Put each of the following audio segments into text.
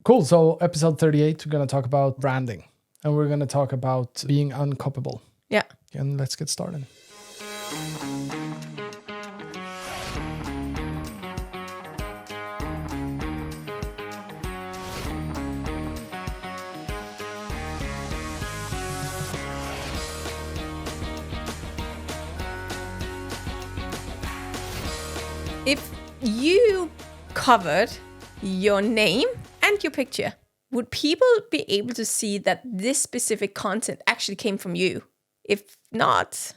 Cool. So episode 38, we're going to talk about branding and we're going to talk about being uncopyable. Yeah. And let's get started. If you covered your name and your picture, would people be able to see that this specific content actually came from you? If not,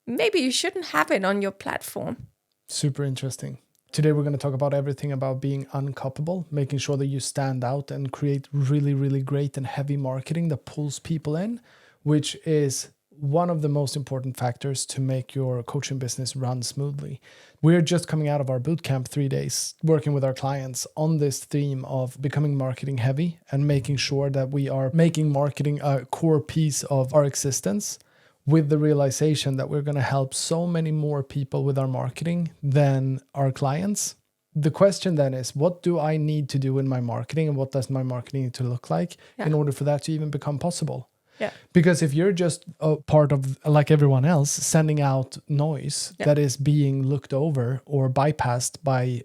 maybe you shouldn't have it on your platform. Super interesting. Today, we're going to talk about everything about being uncopyable, making sure that you stand out and create really, really great and heavy marketing that pulls people in, which is one of the most important factors to make your coaching business run smoothly. We're just coming out of our bootcamp 3 days, working with our clients on this theme of becoming marketing heavy and making sure that we are making marketing a core piece of our existence, with the realization that we're going to help so many more people with our marketing than our clients. The question then is, what do I need to do in my marketing and what does my marketing need to look like in order for that to even become possible? Yeah. Because if you're just a part of, like everyone else, sending out noise that is being looked over or bypassed by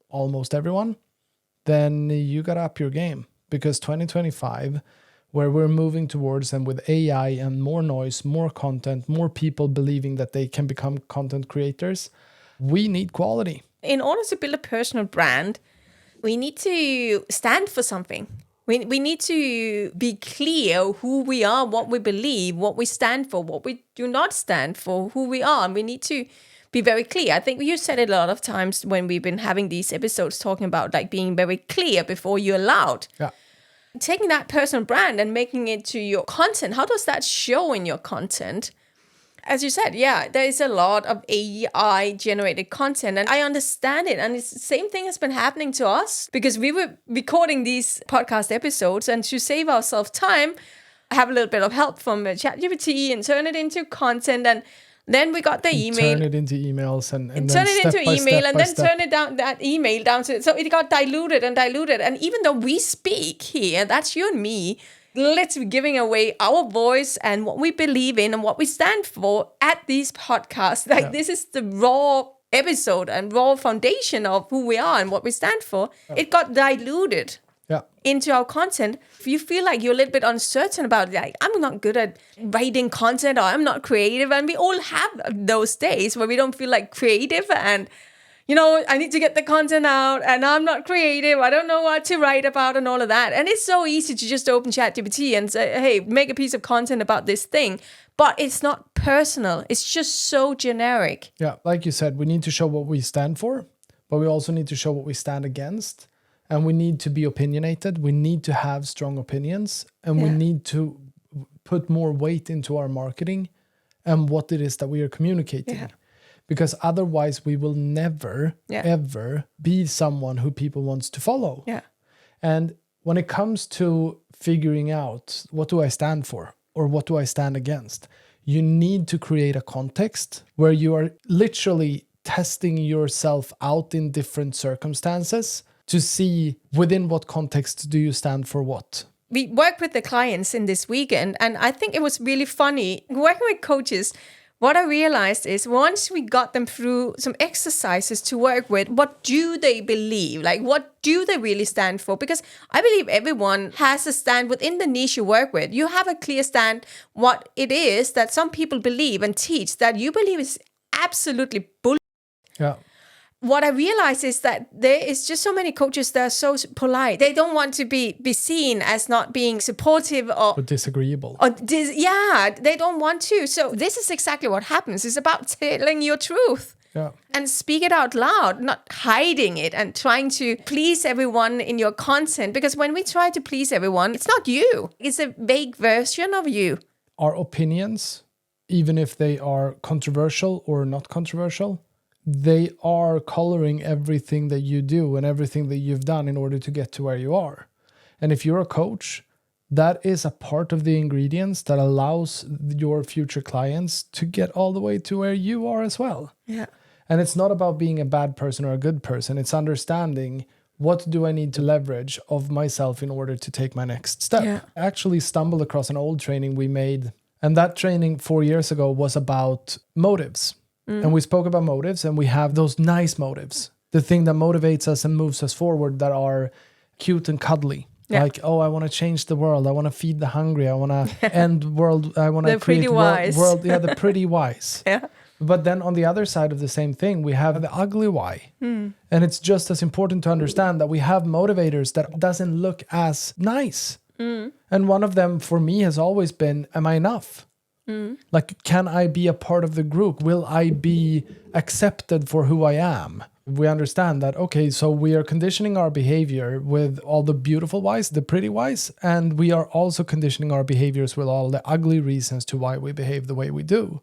almost everyone, then you got to up your game. Because 2025, where we're moving towards, and with AI and more noise, more content, more people believing that they can become content creators, we need quality. In order to build a personal brand, we need to stand for something. We need to be clear who we are, what we believe, what we stand for, what we do not stand for, who we are. And we need to be very clear. I think you said it a lot of times when we've been having these episodes talking about like being very clear before you're loud. Yeah. Taking that personal brand and making it to your content, how does that show in your content? As you said, there is a lot of AI generated content and I understand it. And it's the same thing has been happening to us because we were recording these podcast episodes and to save ourselves time, I have a little bit of help from ChatGPT and turn it into content. And then we got the email. Turn it into emails and turn then it into email and then step. turn it down, that email down to, so it got diluted. And even though we speak here, that's you and me, let's be giving away our voice and what we believe in and what we stand for at these podcasts. Like this is the raw episode and raw foundation of who we are and what we stand for. It got diluted into our content. If you feel like you're a little bit uncertain about it, like I'm not good at writing content or I'm not creative, and we all have those days where we don't feel like creative and I need to get the content out and I'm not creative. I don't know what to write about and all of that. And it's so easy to just open ChatGPT and say, hey, make a piece of content about this thing. But it's not personal. It's just so generic. Yeah, like you said, we need to show what we stand for, but we also need to show what we stand against. And we need to be opinionated. We need to have strong opinions. And we need to put more weight into our marketing and what it is that we are communicating. Yeah. Because otherwise we will never, ever be someone who people wants to follow. Yeah. And when it comes to figuring out what do I stand for or what do I stand against, you need to create a context where you are literally testing yourself out in different circumstances to see within what context do you stand for what. We worked with the clients in this weekend, and I think it was really funny working with coaches. What I realized is once we got them through some exercises to work with, what do they believe? Like, what do they really stand for? Because I believe everyone has a stand within the niche you work with. You have a clear stand what it is that some people believe and teach that you believe is absolutely bullshit. Yeah. What I realized is that there is just so many coaches that are so polite. They don't want to be seen as not being supportive or disagreeable. They don't want to. So this is exactly what happens. It's about telling your truth. Yeah. And speak it out loud, not hiding it and trying to please everyone in your content. Because when we try to please everyone, it's not you. It's a vague version of you. Our opinions, even if they are controversial or not controversial, they are coloring everything that you do and everything that you've done in order to get to where you are. And if you're a coach, that is a part of the ingredients that allows your future clients to get all the way to where you are as well. Yeah. And it's not about being a bad person or a good person. It's understanding what do I need to leverage of myself in order to take my next step? Yeah. I actually stumbled across an old training we made, and that training 4 years ago was about motives. And we spoke about motives, and we have those nice motives, the thing that motivates us and moves us forward, that are cute and cuddly. Yeah. Like, oh, I want to change the world. I want to feed the hungry. I want to end world. I want to The create pretty wise. world. Yeah, the pretty wise. Yeah. But then on the other side of the same thing, we have the ugly why. And it's just as important to understand that we have motivators that doesn't look as nice. And one of them for me has always been, am I enough? Like, can I be a part of the group? Will I be accepted for who I am? We understand that, okay, so we are conditioning our behavior with all the beautiful whys, the pretty whys, and we are also conditioning our behaviors with all the ugly reasons to why we behave the way we do.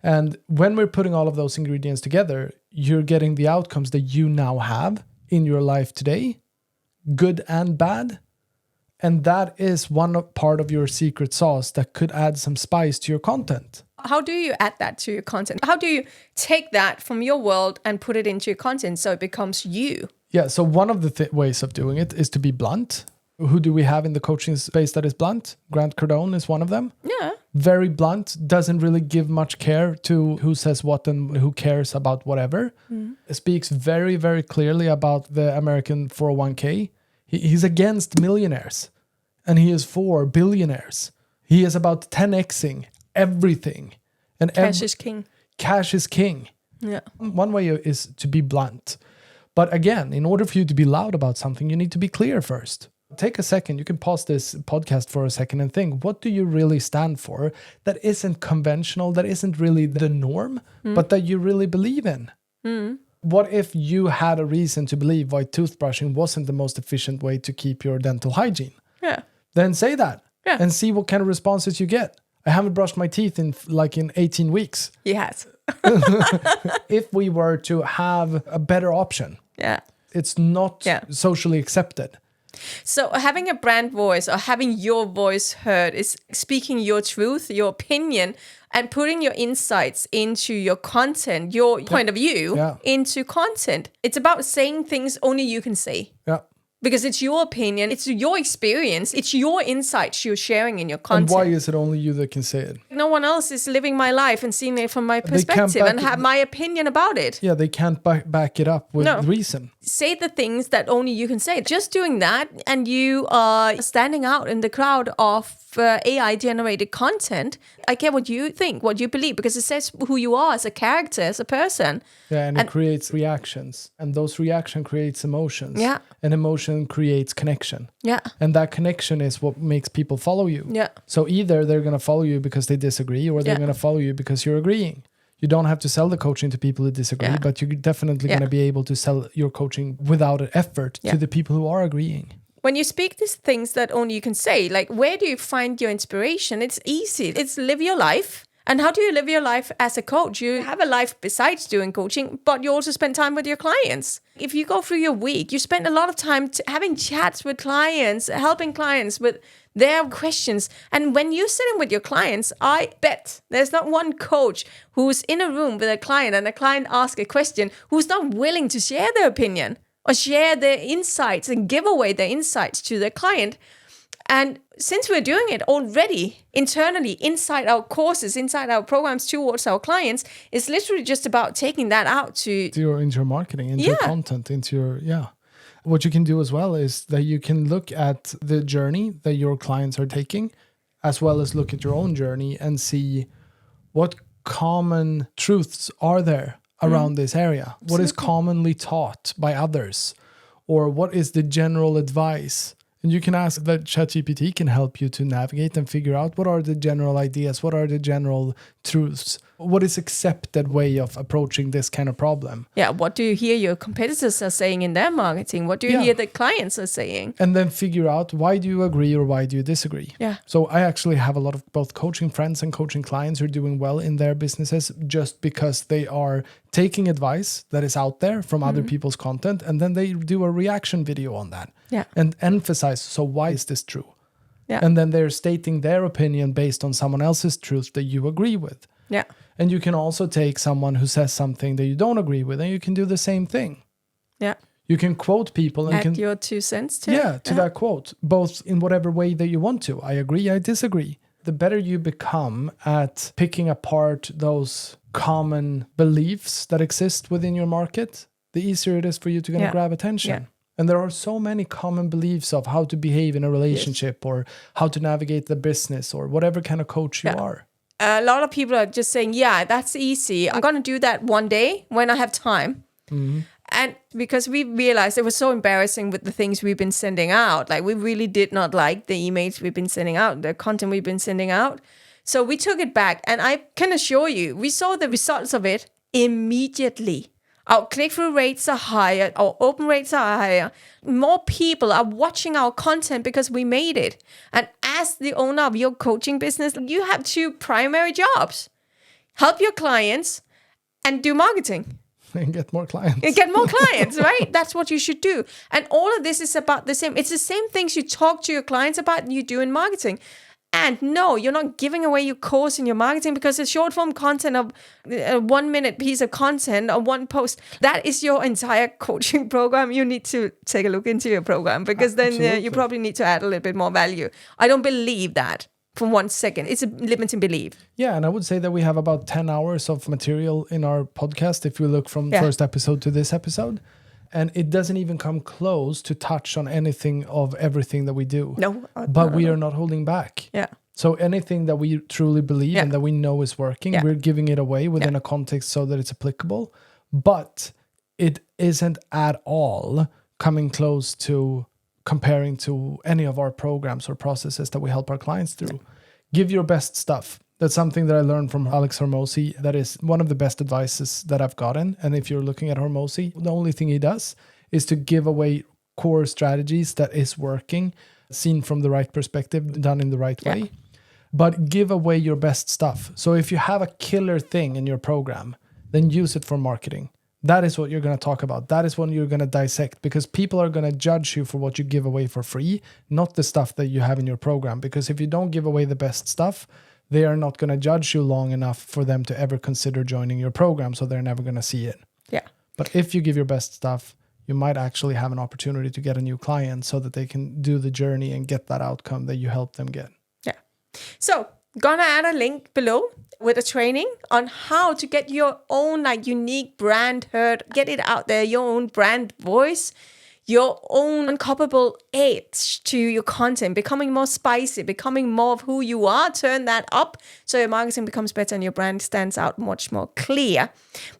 And when we're putting all of those ingredients together, you're getting the outcomes that you now have in your life today, good and bad. And that is one part of your secret sauce that could add some spice to your content. How do you add that to your content? How do you take that from your world and put it into your content so it becomes you? Yeah, so one of the ways of doing it is to be blunt. Who do we have in the coaching space that is blunt? Grant Cardone is one of them. Yeah. Very blunt, doesn't really give much care to who says what and who cares about whatever. Speaks very, very clearly about the American 401k. He's against millionaires, and he is for billionaires. He is about 10xing everything. And Cash is king. Cash is king. Yeah. One way is to be blunt. But again, in order for you to be loud about something, you need to be clear first. Take a second. You can pause this podcast for a second and think, what do you really stand for that isn't conventional, that isn't really the norm, but that you really believe in? What if you had a reason to believe why toothbrushing wasn't the most efficient way to keep your dental hygiene? Yeah. Then say that Yeah. and see what kind of responses you get. I haven't brushed my teeth in 18 weeks. He has. If we were to have a better option, Yeah. it's not socially accepted. So having a brand voice or having your voice heard is speaking your truth, your opinion, and putting your insights into your content, your point of view into content. It's about saying things only you can say. Yeah. Because it's your opinion, it's your experience, it's your insights you're sharing in your content. And why is it only you that can say it? No one else is living my life and seeing it from my perspective and have my opinion about it. Yeah, they can't back it up with reason. Say the things that only you can say. Just doing that, and you are standing out in the crowd of AI-generated content. I care what you think, what you believe, because it says who you are as a character, as a person. Yeah, and it creates reactions. And those reactions creates emotions. Yeah. And emotion creates connection. Yeah. And that connection is what makes people follow you. Yeah. So either they're going to follow you because they disagree, or they're going to follow you because you're agreeing. You don't have to sell the coaching to people who disagree, but you're definitely going to be able to sell your coaching without an effort to the people who are agreeing. When you speak these things that only you can say, like, where do you find your inspiration? It's easy. It's live your life. And how do you live your life as a coach? You have a life besides doing coaching, but you also spend time with your clients. If you go through your week, you spend a lot of time having chats with clients, helping clients with their questions. And when you're sitting with your clients, I bet there's not one coach who's in a room with a client and a client asks a question who's not willing to share their opinion or share their insights and give away their insights to their client. And since we're doing it already internally inside our courses, inside our programs towards our clients, it's literally just about taking that out into your marketing, into your content, into your, What you can do as well is that you can look at the journey that your clients are taking, as well as look at your own journey and see what common truths are there around this area. Absolutely. What is commonly taught by others, or what is the general advice? And you can ask that ChatGPT can help you to navigate and figure out what are the general ideas, what are the general truths, what is accepted way of approaching this kind of problem. Yeah, what do you hear your competitors are saying in their marketing? What do you hear the clients are saying? And then figure out, why do you agree or why do you disagree? Yeah. So I actually have a lot of both coaching friends and coaching clients who are doing well in their businesses just because they are taking advice that is out there from other people's content, and then they do a reaction video on that. Yeah. And emphasize, so why is this true? Yeah. And then they're stating their opinion based on someone else's truth that you agree with. Yeah. And you can also take someone who says something that you don't agree with, and you can do the same thing. Yeah. You can quote people and Add your 2 cents to that quote, both in whatever way that you want to. I agree, I disagree. The better you become at picking apart those common beliefs that exist within your market, the easier it is for you to grab attention. Yeah. And there are so many common beliefs of how to behave in a relationship or how to navigate the business or whatever kind of coach you are. A lot of people are just saying, yeah, that's easy. I'm going to do that one day when I have time. Mm-hmm. And because we realized it was so embarrassing with the things we've been sending out. Like we really did not like the emails we've been sending out, the content we've been sending out. So we took it back. And I can assure you, we saw the results of it immediately. Our click-through rates are higher. Our open rates are higher. More people are watching our content because we made it. And as the owner of your coaching business, you have 2 primary jobs. Help your clients and do marketing. And get more clients. Right? That's what you should do. And all of this is about the same. It's the same things you talk to your clients about and you do in marketing. And no, you're not giving away your course in your marketing because the short form content of a 1 minute piece of content or one post, that is your entire coaching program. You need to take a look into your program because then you probably need to add a little bit more value. I don't believe that for 1 second. It's a limiting belief. Yeah, and I would say that we have about 10 hours of material in our podcast if we look from first episode to this episode. And it doesn't even come close to touch on anything of everything that we do. No. But we are not holding back. Yeah. So anything that we truly believe and that we know is working, we're giving it away within a context so that it's applicable. But it isn't at all coming close to comparing to any of our programs or processes that we help our clients through. Give your best stuff. That's something that I learned from Alex Hormozi. That is one of the best advices that I've gotten. And if you're looking at Hormozi, the only thing he does is to give away core strategies that is working, seen from the right perspective, done in the right way. But give away your best stuff. So if you have a killer thing in your program, then use it for marketing. That is what you're going to talk about. That is what you're going to dissect, because people are going to judge you for what you give away for free, not the stuff that you have in your program. Because if you don't give away the best stuff, they are not going to judge you long enough for them to ever consider joining your program. So they're never going to see it. Yeah. But if you give your best stuff, you might actually have an opportunity to get a new client so that they can do the journey and get that outcome that you help them get. Yeah. So gonna add a link below with a training on how to get your own unique brand heard, get it out there, your own brand voice, your own uncopyable edge to your content, becoming more spicy, becoming more of who you are. Turn that up so your marketing becomes better and your brand stands out much more clear.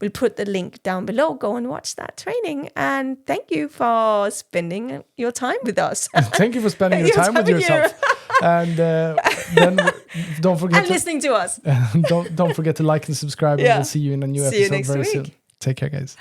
We'll put the link down below. Go and watch that training. And thank you for spending your time with us. Thank you for spending your time with yourself. And then don't forget and listening to us. don't forget to like and subscribe. And we'll see you in a new episode very soon. Take care, guys.